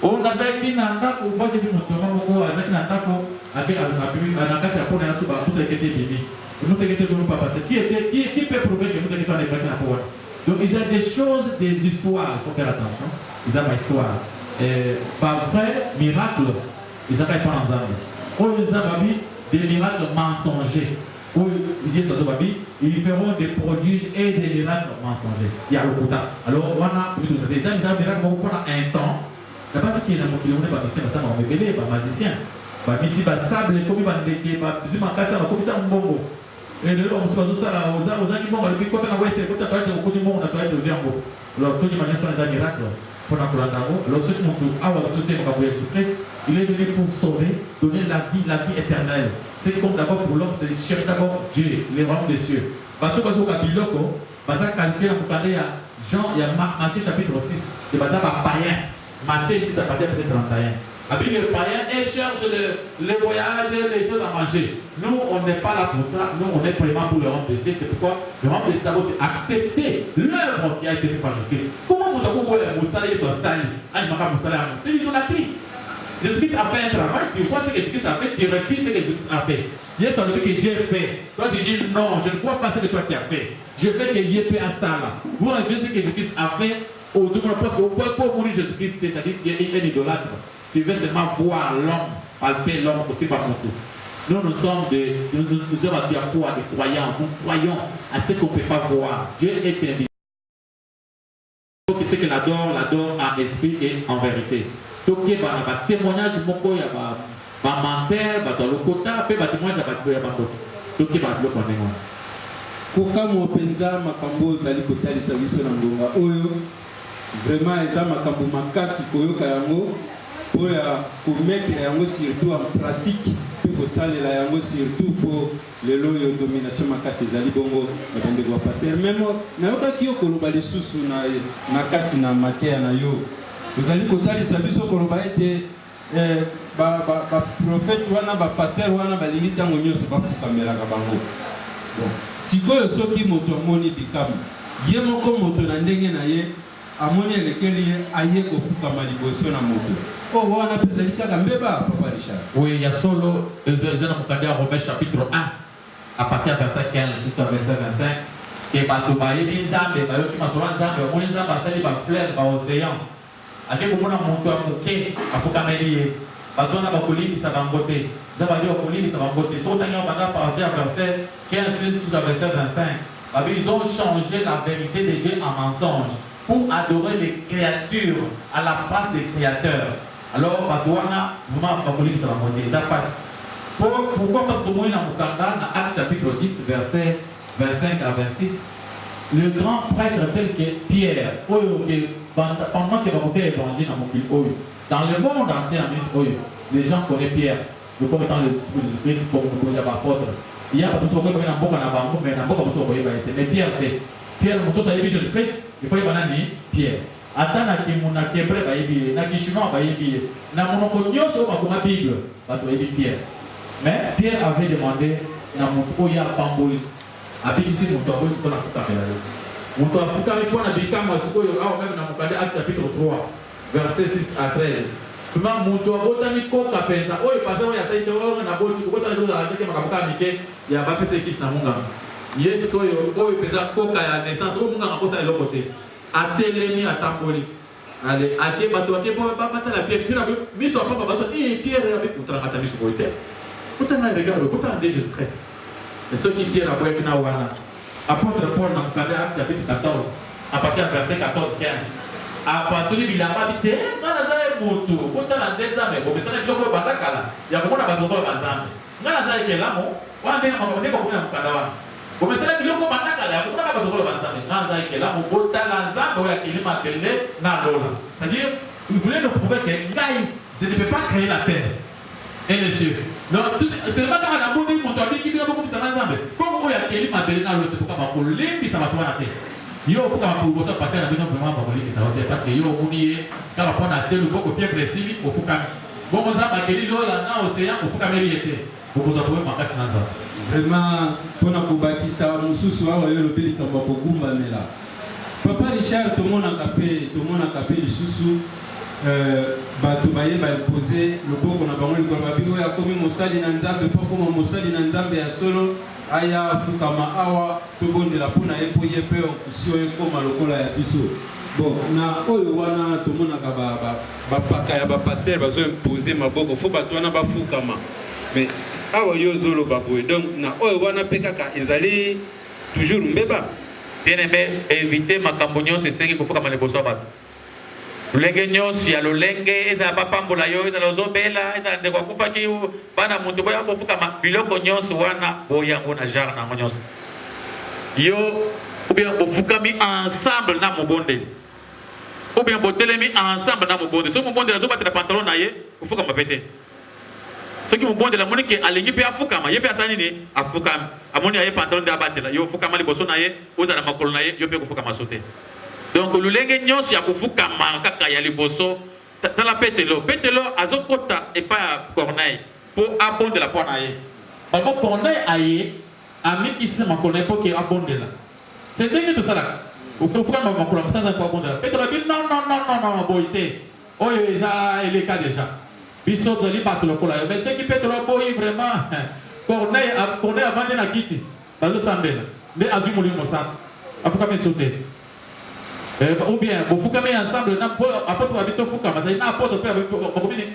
On a dit na ndako boje bi moto moko azaki na ndako anakati ya pona yasu ba musa ekete bibi musa ekete do papa c'est qui peut prouver que musa ekete na ekete na pona. Donc ils ont des choses, des histoires, il faut faire attention. Ils ont une histoire par vrai miracle ils ont pas en ensemble. Oh ils ont des miracles mensongers. Oh ils feront des prodiges et des miracles mensongers. Il y a le quota. Alors on a des miracles pendant un temps. La base qui est dans mon kilomètre, c'est un bébé, un magicien. Ici, sable, comme il va me casser, comme ça, un bongo. Et le on se passe ça aux animaux, le picote à l'ouest, quand tu as au coup du monde, tu as le viande. Alors, tout le monde est un miracle. Pour la Colandago, alors ceux qui m'ont dit, ah, vous êtes un Jésus-Christ, il est venu pour sauver, donner la vie éternelle. C'est comme d'abord pour l'homme, c'est chercher d'abord Dieu, les royaumes des cieux. Parce que au Kabiloko, parce que calculer à Jean, il y a Matthieu chapitre 6, c'est basé par païen. Matthieu 6 à partir de 31. Avec le païen, il cherche les voyages, les choses à manger. Nous, on n'est pas là pour ça. Nous, on est vraiment pour le royaume des cieux. C'est pourquoi le royaume des cieux, c'est accepter l'œuvre qui a été faite par Jésus-Christ. Comment vous avez dit que Moussala soit sali? C'est l'idolâtrie. Jésus-Christ a fait un travail, tu vois ce que Jésus-Christ a fait, tu refuses ce que Jésus-Christ a fait. Jésus a dit que j'ai fait. Toi, tu dis non, je ne crois pas ce que toi tu as fait. Je veux que Yé fait à ça là. Vous refusez ce que Jésus-Christ a fait. Parce que pour mourir Jésus-Christ, c'est-à-dire que tu es un idolâtre. Tu veux seulement voir l'homme, palper l'homme aussi par son tout. nous sommes des croyants. Nous croyons à ce qu'on ne peut pas voir. Dieu est invisible. Ce qu'il adore en esprit et en vérité. Donc, il y a un témoignage, il y a un menteur, dans le côté, il y a un témoignage, il y a un donc, il y a un témoignage. Kokamo penza makambo zali kotalisa biso na ngonga oyo vraiment eza makambo makasi koyoka yango po ya komettre yango surtout en pratique pe kosalela yango surtout po lelo yo domination makasi ezali bongo bakandeko ba pasteur même nayokaki yo koloba lisusu na kati na mateya na yo ozali kotalisa biso koloba ete ba prophète wana ba pasteur wana balingi ntango nyonso bafukamelaka bango sikoyo soki moto amoni bikamu ye moko moto na ndenge na ye amoni elekeli ye aye kofukama liboso na moto o wana mpe ezali kaka mbeba papa Richard. Oui, il y a solo ezana mokanda ya Romains chapitre 1 à partir du verset 15 jusqu'à verset 25 et bato bayebi nzambe bayoki masolo ya nzambe bamoni nzambe asali bafleur baocéan ake komona moto ya moke afukameli ye bato wana bakolimbisa bango te nzambe ali bakolimbisa bango te soki otangi banda à partir du verset 15 jusqu'à verset 25 ils ont changé la vérité de Dieu en mensonge pour adorer les créatures à la place des créateurs. Alors, Badouana, vraiment, ça va monter, ça passe. Pourquoi? Parce que moi, dans Actes chapitre 10, verset 25 à 26, le grand prêtre tel que Pierre, pendant qu'il va monter l'évangile dans le monde entier, les gens connaissent Pierre, le comme étant le disciple de Jésus-Christ, comme apôtre. Il y a pas de choses qui sont en mais mais Pierre, le moto, ça y est, Jésus-Christ, il faut y avoir Pierre. Atana ki muna kebre ba yebi na kishima ba yebi na monoko nyoso ba kuma Bible ba to yebi Pierre. Mais Pierre avait demandé na monoko ya pamboli abikisi monto abo to na kutamela yo. Monto afuka mi pona bikama sikoyo awa même na mokande Actes chapitre 3 verset 6 à 13. Comment monto abo tani ko kapenza oyo pasa oyo asaite oyo na boti ko tani zo la tete makabuka mike ya ba pese kisi na munga. Yes koyo oyo pesa koka ya naissance o munga makosa eloko te. Atelemi atamboli ale ake bato ake bo bata la pierre pira biso papa bato pierre avec outra mata biso boite utana regarde utana de Jésus Christ et ce qui pierre a boite na wana apôtre Paul dans Actes chapitre 14 à partir du verset 14 15 a pasoli bilamba bité ngana za moto utana ndeza me bo besana biloko batakala ya komona bato ko bazambe ngana za kelamo wana ndeko kuna mkanda wana comme ça, il y a un peu de c'est-à-dire, il voulait nous prouver que je ne peux pas créer la terre et les cieux. Donc, c'est pas quand on a monté mon toit qui vient beaucoup plus ensemble. Comme il y a quelqu'un qui m'a c'est pourquoi on l'est, ça va toi la terre. Il y a beaucoup de passer à la vie vraiment pour lui, ça va parce que il y a quand on prend la terre, le beaucoup de précis, au Fukami. Bon, on a bakeli là, dans l'océan, au Fukami, il était. Vous avez trouvé ma casse dans ça. Vraiment, pour nous bâtir Moussou, on a eu le pays comme Bogumba Mela. Papa Richard, tout le monde a capé le sous Batubaye va imposer le beau qu'on a bango le Babigo a commis Moussali Nanzambe, pas comme Moussali Nanzambe à solo, Aya Fukama Awa, tout bon de la Pona et pour y peur, si on est comme à l'Okola et Bissot. Bon, na Oyowana, tout le monde a Bakaya, Pasteur, va imposer ma bogo, faut pas toi n'a pas Fukama. Mais awa yo zolo baboy donc na oyo wana pekaka ezali toujours mbeba bien aimé éviter makambo nyonso esengi kofukama liboso ya bato lolenge nyonso ya lolenge ezala bapambola yo ezala ozobela ezala ndeko akufaki bana moto boya kofukama biloko nyonso wana boyango na genre nango nyonso yo ou bien bofukami ensemble na mobondeli ou bien botelemi ensemble na mobondeli so mobondeli azobatela pantalon na ye kofukama pete ce qui me bon de la monnaie qui est aligné puis afukama yé puis asanini afukama amoni aye pantalon de abatela yo fukama liboso na ye ozala makolo na ye yo pe kufukama sauter donc lulenge nyonso ya kufukama kaka ya liboso tala petelo azokota et pas Corneille pour abonder la pona ye babo Corneille aye ami qui se makolo pour que abonder là c'est dingue tout ça là au kufukama makolo sans pour abonder là petelo dit non boité oyo eza il est cas déjà biso zali bato lokola yo mais ce qui peut te boyi vraiment Corneille avant de na kiti bazo sambela mais azui molimo mosantu afuka me sauter ou bien bo fuka me ensemble na apôtre babito fuka mais na apôtre pe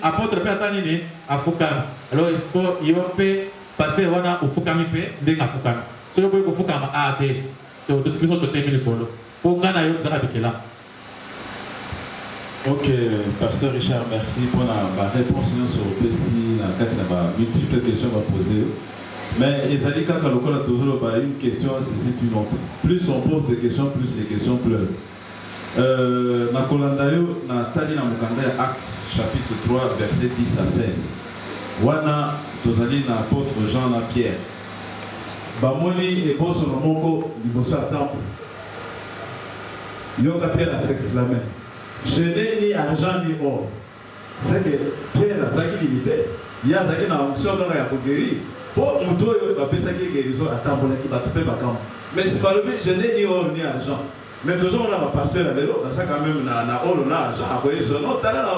apôtre pe asani ni afuka alors il faut yo pe parce que wana ufukami pe ndenga fukami so yo boye kufukama ate to biso to temi likolo po ngana yo zaka bikela. Ok, Pasteur Richard, merci pour la réponse sur le PC. Dans le cas de multiples questions à poser. Mais les alliés, quand on a toujours une question, suscite une autre. Plus on pose des questions, plus les questions pleuvent. Na Kolandayo, na Tali na Mukanda, Acte, chapitre 3, verset 10 à 16. Wana, tozali na apôtre Jean na Pierre. Bamoni et bosso Romoko, du bosso à temple. Yoga Pierre a s'exclamé. Je n'ai ni argent ni or. C'est que Pierre a zaki limité. Il y a zaki na onction dans la guérir. Pour muto yo ba pesa ki guérison à temple qui va tuper bakam. Mais c'est pas le but, je n'ai ni or ni argent. Mais toujours on a un pasteur avec l'eau, ça quand même na or na argent à quoi ils sont. Non, tala na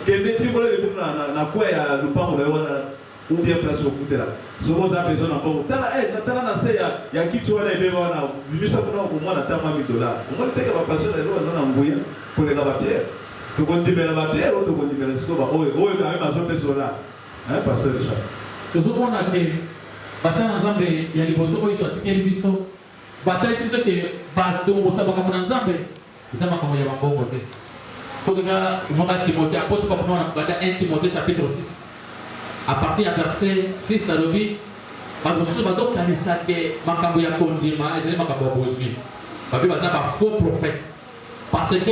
kende ti bole le na quoi ya lupango le wana ou bien place au foot là. Somo za besoin na bon. Tala na se ya kitu wana ebe wana bimisa kuna ko mwana tama $1000. On va teke ba pasteur le l'eau za na nguya pour les Pierre. Tu continues à Pierre ou tu continues à Scoba. Oh, quand même, à ce personne-là. Hein, Pasteur Richard. Tout ce qu'on a fait, parce qu'ensemble, il y a des personnes qui sont tirées du biseau. Bataille, c'est ce que Bateau, on s'est battu ensemble. C'est ça, comment il y a un bon côté. Il faut que nous regardions Timothée, apôtre, comme on a regardé 1 Timothée chapitre 6. À partir du verset 6 à l'objet, parce que nous avons dit que Makambo ya condiment, et c'est Makambo Bozui. Parce que nous avons un faux prophète. Parce que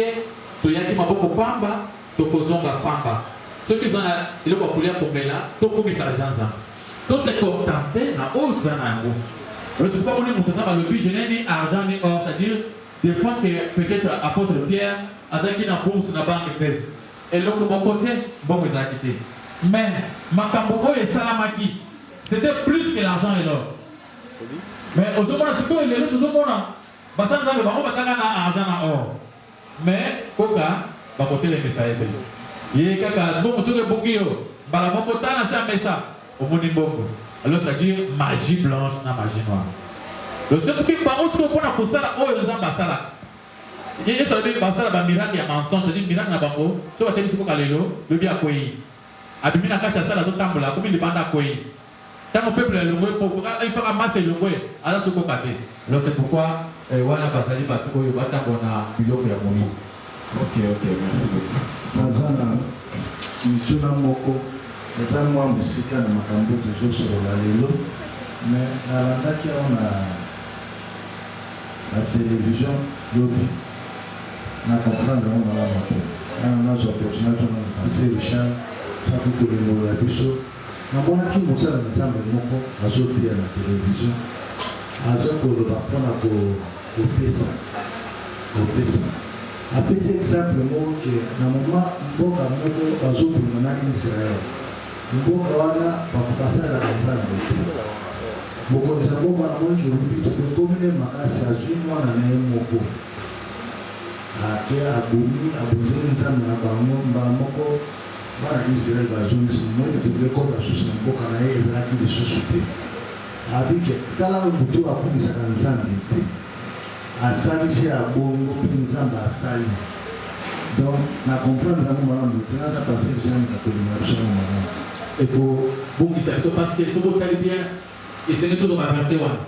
toyaki maboko pamba tokozonga pamba ceux qui ont le populaire pour là tokomisa janza to se contenter na autre nango le c'est pas pour nous ça le but je n'ai ni argent ni or c'est-à-dire des fois que peut-être apôtre Pierre azaki na bourse na banque fait et l'autre de mon côté bon ils a quitté mais makambo et salamaki c'était plus que l'argent et l'or mais aux autres c'est quoi les autres autres basa nzambe bango batanga na argent na or. Mais koka bakote les messages ye kaka bon monsieur que bokio bala moko tana sa messa au moni bongo alors ça dit magie blanche na magie noire le seul qui par contre pour na posala o les ambasala ye ça dit basala ba miracle ya mensonge c'est dit miracle na bango so batemi siko kalelo le bien koyi abimi na kati sala to tambola comme il banda koyi tant au peuple le ngwe pour il faut ramasser le ngwe alors ce ko kate alors c'est pourquoi wana basali batu oyo batabona biloko ya moni. Ok, merci beaucoup. Nazana mtuna moko eza mwa musika na makambo tozosolola lelo mais nalandaki awa na télévision lobi na comprendre yango malamu te ana nazwa opportunité na Pasteur Richard saki kolengolola biso namonaki mosala nzambe moko azoteya na télévision aza koloba mpona kopesa apesi exemple moko ke na moma mboka moko bazobima na Israel mboka wana bakokasalaka nzambe te bokonisa mboka na moki olobi tokotomine makasi azwi mwana na ye moko ake abomi abozeli nzambe na bango mbala moko bana Israel bazongisi moki tokekota susu na mboka na ye ezalaki lisusu te abike tala moto akumisaka nzambe te asalisi ya bongo mpe nzambe asali donc na comprendre yango malamu te naza Pasteur Richard kakolinga biso yango malamu ekobongisa biso parce que soki otali bien esenge tozoka verse wana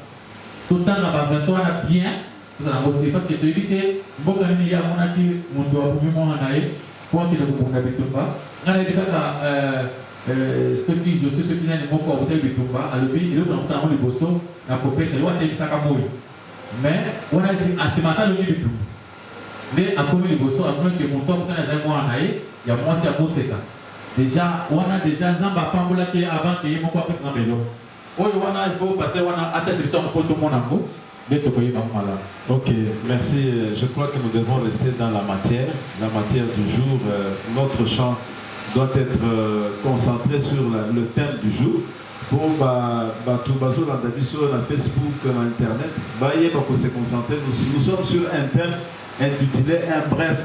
totanga baverse wana bien tozala yango se parce que toyebi te mboka nini ye amonaki moto abumi mwana na ye po akende kobonga bitumba nga nayebi kaka soki josue soki nani moko akotali bitumba alobi eloko na kotanga ngo liboso na kopesa ye watebisaka moi mais wana asima asalongi bitumba nde akomi liboso amonaki moto akotani azali mwana na ye ya mwasi akoseka déjà wana déjà nzambe apambolaki ye avant ke ye moko apesa nzambe eloko oyo wana il faut passer wana ata solution mpo tomona ngo nde tokoyeba ngo malamu. Ok, merci. Je crois que nous devons rester dans la matière du jour. Notre chant doit être concentré sur le thème du jour. Pour tout bazo la sur la Facebook, l'internet, pour se concentrer. Nous sommes sur un thème intitulé un bref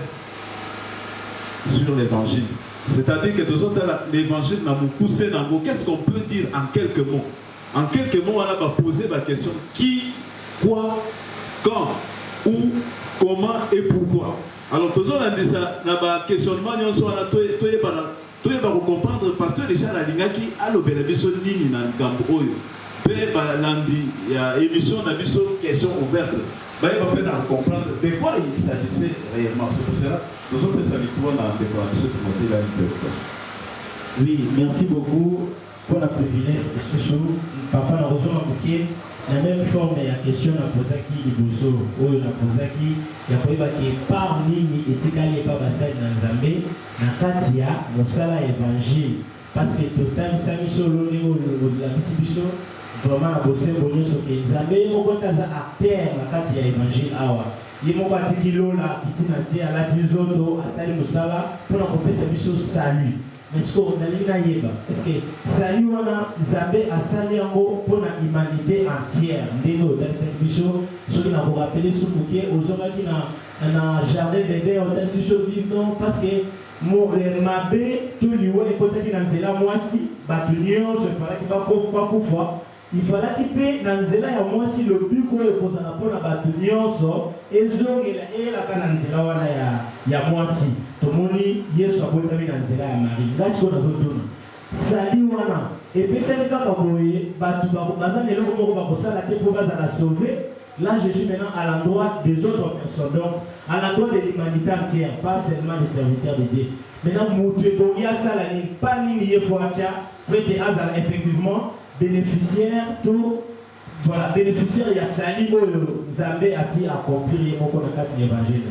sur l'évangile. C'est-à-dire que tous autres l'évangile n'a poussé dans le mot. Qu'est-ce qu'on peut dire en quelques mots? En quelques mots, on va poser la question qui, quoi, quand, où, comment et pourquoi. Alors, tous on a dit ça, dans le questionnement, on a Tout le monde comprendre, le pasteur Richard Alingaki a le bénéfice nini dans Gamboyo. Peu lundi, il y a émission dans question ouverte. Il va peut-être comprendre de quoi il s'agissait réellement. C'est pour cela que nous autres saluons dans la déclaration de Timothée là. Oui, merci beaucoup pour la privilège. Parce que papa n'a reçu un bouquet. La même forme de la question à poser qui est Bosso, ou la poser qui il y a pas qui parmi les étiquetés pas basé dans Zambé, na katia mosala évangile parce que total sami solo néo la distribution vraiment à bosser bonjour sur que Zambé mo kontaza acteur na katia évangile awa. Il m'a bâti kilo là qui tinasi à la bizoto à sali mosala pour la compétition biso salut. Mais ce qu'on a dit, est-ce que salut on a Zambé à Saliango pour la humanité entière. Ndeno dans cette mission, ceux qui n'ont pas rappelé ce bouquet, aux hommes qui n'ont jardin d'aider au temps vivant parce que mon mabé tout lui ouais côté qui dans zela moi si batunion ce fallait qu'il va pas pouvoir. Il fallait qu'il paie dans zela ya moi si le but qu'on est posé pour la batunion so et zong et la canne zela wana ya moi si. Tomoni Yesu abotami na nzela ya Marie. Ngati ko nazotuna. Sali wana. Et puis c'est le cas comme batu baza lelo ko bakosala te pour baza la sauver. Là je suis maintenant à l'endroit des autres personnes. Donc à l'endroit de l'humanité entière, pas seulement des serviteurs de Dieu. Maintenant mutu bongia sala ni pas ni yefoacha prêter azala effectivement bénéficiaire tout voilà bénéficiaire ya sali oyo Nzambe asi accomplir moko na kati l'évangile.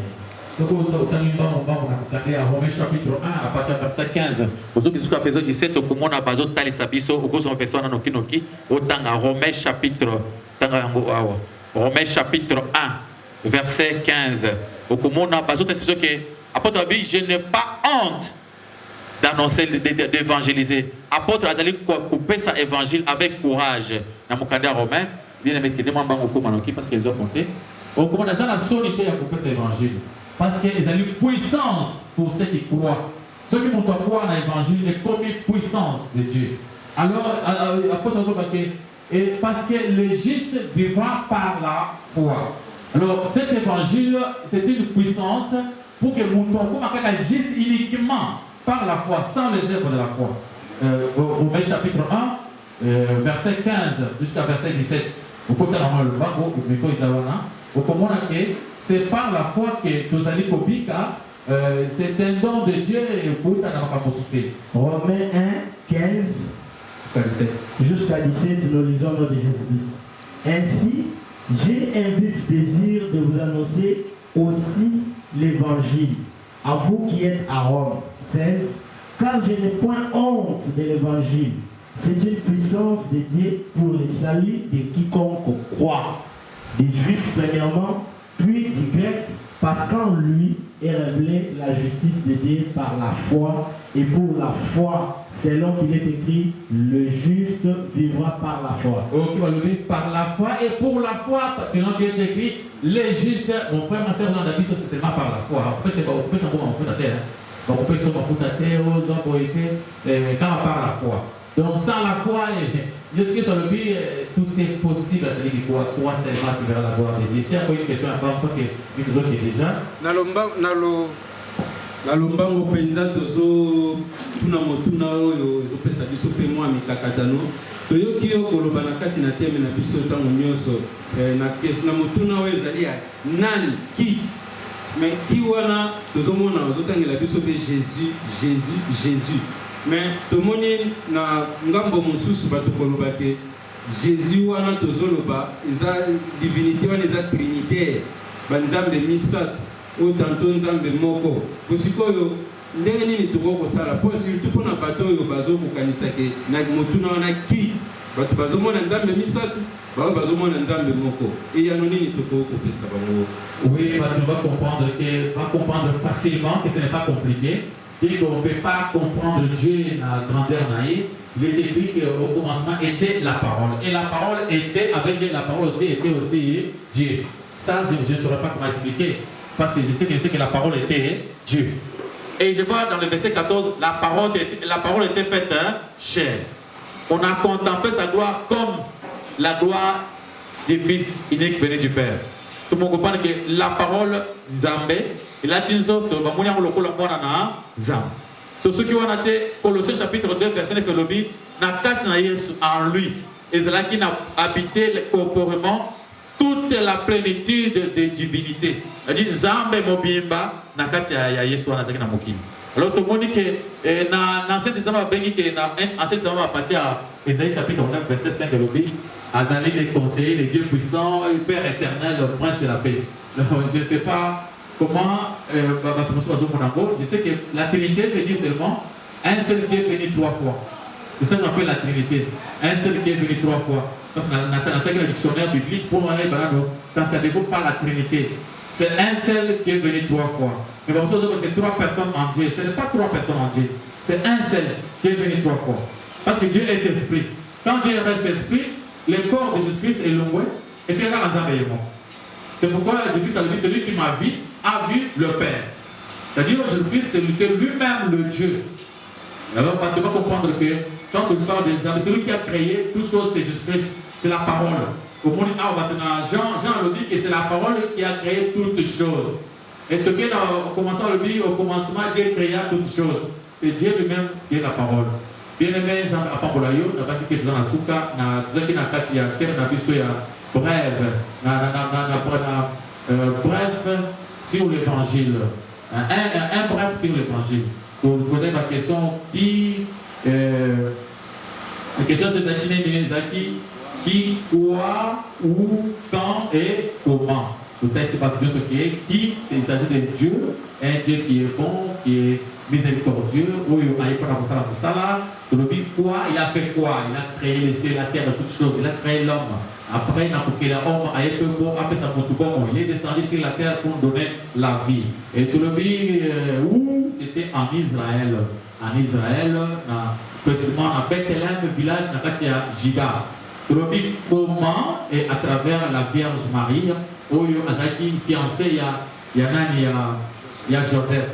Romains chapitre 1 à partir du verset 15. Jusqu'à verset 17, au moment où Bazo Talisabiso, au cours de verset Noki, autant à Romains chapitre 1, verset 15. Au moment où Bazo Talisabiso, apôtre Abi, je n'ai pas honte d'annoncer, d'évangéliser. Apôtre Azali couper sa évangile avec courage. Dans mon candidat romain, bien aimé que demande au Komanoki parce qu'ils ont compté. Au moment où la solité a coupé sa évangile. Parce qu'ils ont une puissance pour ceux qui croient. Ceux qui vont croire dans l'évangile est comme une puissance de Dieu. Alors, parce que le juste vivra par la foi. Alors, cet évangile, c'est une puissance pour que nous agisse uniquement par la foi, sans les œuvres de la foi. Romains chapitre 1, verset 15 jusqu'à verset 17. Au côté de le bago, au micro Isawana, au commande que c'est par la foi que nous allons Kobika, c'est un don de Dieu pour ta Romains 1, 15 jusqu'à 17. Jusqu'à 17, nous lisons notre Jésus-Christ. Ainsi, j'ai un vif désir de vous annoncer aussi l'évangile, à vous qui êtes à Rome. 16. Car je n'ai point honte de l'évangile. C'est une puissance de Dieu pour le salut de quiconque croit. Des Juifs premièrement, puis du grec, parce qu'en lui est révélée la justice de Dieu par la foi, et pour la foi, selon qu'il est écrit, le juste vivra par la foi. Ok, va le vivre par la foi, et pour la foi, selon qu'il est écrit, les justes, mon frère, ma soeur, dans la vie, c'est seulement par la foi. On peut s'en faire en terre. On peut s'en faire terre, aux hommes, quand par la foi. Donc sans la foi, je sais que sur le but, tout est possible, c'est-à-dire qu'il croit seulement tu verras la gloire de Dieu. C'est encore une question à part parce que nous autres déjà. Nalombango penza tozo tuna motuna oyo ezopesa biso pe mwa mikakatano toyoki yo koloba na kati na teme na biso tango nyonso na motuna oyo ezali ya nani ki mais ki wana tozomona ozotangela biso pe Jésus mais tomoni na ngambo mosusu bato koloba ke Jésus wana tozoloba eza divinité wana eza trinitaire banzambe misatu o tantôt nzambe moko kusikoyo ndenge nini tokokosala po surtout mpona bato oyo bazokokanisa ke na motuna wana ki bato bazomona nzambe misatu bao bazomona nzambe moko eyano nini tokokopesa bango. Oui, on va comprendre facilement que ce n'est pas compliqué. Dès qu'on ne peut pas comprendre Dieu dans la grandeur naïve, il est écrit qu'au commencement était la parole. Et la parole était, avec Dieu, la parole aussi était aussi Dieu. Ça, je ne saurais pas comment expliquer. Parce que je sais que la parole était Dieu. Et je vois dans le verset 14, la parole était faite chair. On a contemplé sa gloire comme la gloire du Fils unique venu du Père. Tout le monde comprend que la parole Nzambe, il a dit ça, il a dit ça, Tout ce qui ont été Colossiens chapitre 2, verset 9, lobby, n'a qu'à en lui. Et c'est là qu'il a habité corporellement toute la plénitude de divinité. C'est-à-dire, Zambe Mobimba, n'a qu'à Yesu na sakina mokini. Alors, tout le monde dit que dans l'Ancien Testament, l'Ancien Testament va partir à Ésaïe chapitre 9, verset 5 de lobby. Azali, les conseillers, les dieux puissants, le Père éternel, le prince de la paix. Donc, je ne sais pas comment, je sais que la Trinité veut dire seulement un seul Dieu venu 3 fois. C'est ça qu'on appelle la Trinité. Un seul Dieu venu 3 fois. Parce que dans le dictionnaire biblique, pour moi, quand il ne pas la Trinité, c'est un seul qui est venu 3 fois. Mais comme ça, vous avez 3 personnes en Dieu. Ce n'est pas 3 personnes en Dieu. C'est un seul qui est venu 3 fois. Parce que Dieu est esprit. Quand Dieu reste esprit, le corps de Jésus-Christ est loin et tu es là en Zambéement. C'est pourquoi Jésus-Christ a dit celui qui m'a vu a vu le Père. C'est-à-dire Jésus-Christ, c'est lui-même le Dieu. Alors, tu vas comprendre que quand on parle des âmes, celui qui a créé toutes choses, c'est Jésus-Christ, c'est la parole. Au monde Jean le dit que c'est la parole qui a créé toutes choses. Et au commençant le dit, au commencement, Dieu créa toutes choses. C'est Dieu lui-même qui est la parole. Bien aimé, à Pambolayo, na basi que dans la souka, na zaki na kati ya terre na biso ya brève, bref sur l'évangile. Un bref sur l'évangile. Pour vous poser ma question, la question de qui, quoi, où, quand et comment. Le texte n'est pas Dieu ce qui est. Qui, il s'agit de Dieu, un Dieu qui est bon, qui est miséricordieux, où il a dit quoi, il a fait quoi? Il a créé les cieux et la terre, toutes choses, il a créé l'homme. Après, il a créé l'homme, il est descendu sur la terre pour donner la vie. Et tout le vie, où c'était en Israël. En Israël, précisément à Bethléem, village, il y a Jiba. Tout le vie, comment, et à travers la Vierge Marie, où il y a fiancé, il y a Joseph.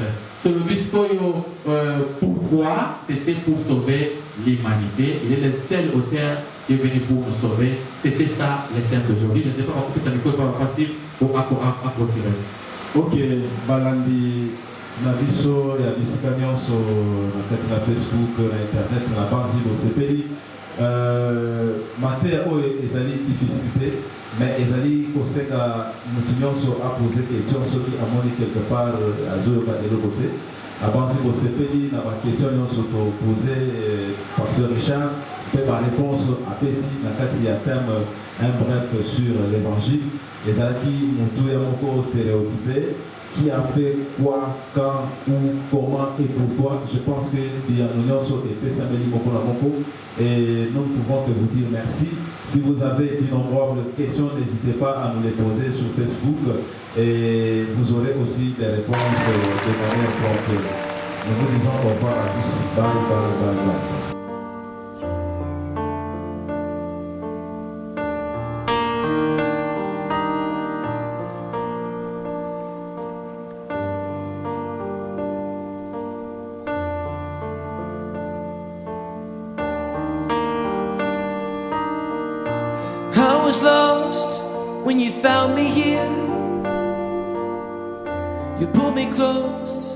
Pourquoi? C'était pour sauver l'humanité. Il est le seul auteur qui est venu pour nous sauver. C'était ça le thème d'aujourd'hui. Je ne sais pas pourquoi ça ne peut pas passer pour clôturer. Ok, Balandi, Naviso, il y a des camions sur la Facebook, Internet, la base au CPI. Matière où ils allaient difficulté, mais ils allaient conseiller à nous à poser des questions sur qui a monté quelque part à Zoyoka de l'autre côté. Avant de se payer, la question nous posée, Pasteur Richard, fait ma réponse à Pessi, dans le il y a thème, un bref sur l'évangile. Les allaient nous tout encore stéréotypé. Qui a fait quoi, quand, où, comment et pourquoi. Je pense que Dianounion et Pessameli Mokolamoko. Et nous pouvons que vous dire merci. Si vous avez d'innombrables questions, n'hésitez pas à nous les poser sur Facebook et vous aurez aussi des réponses de manière prompte. Nous vous disons au revoir à tous. Bye, bye, bye, bye. When you found me here, you pulled me close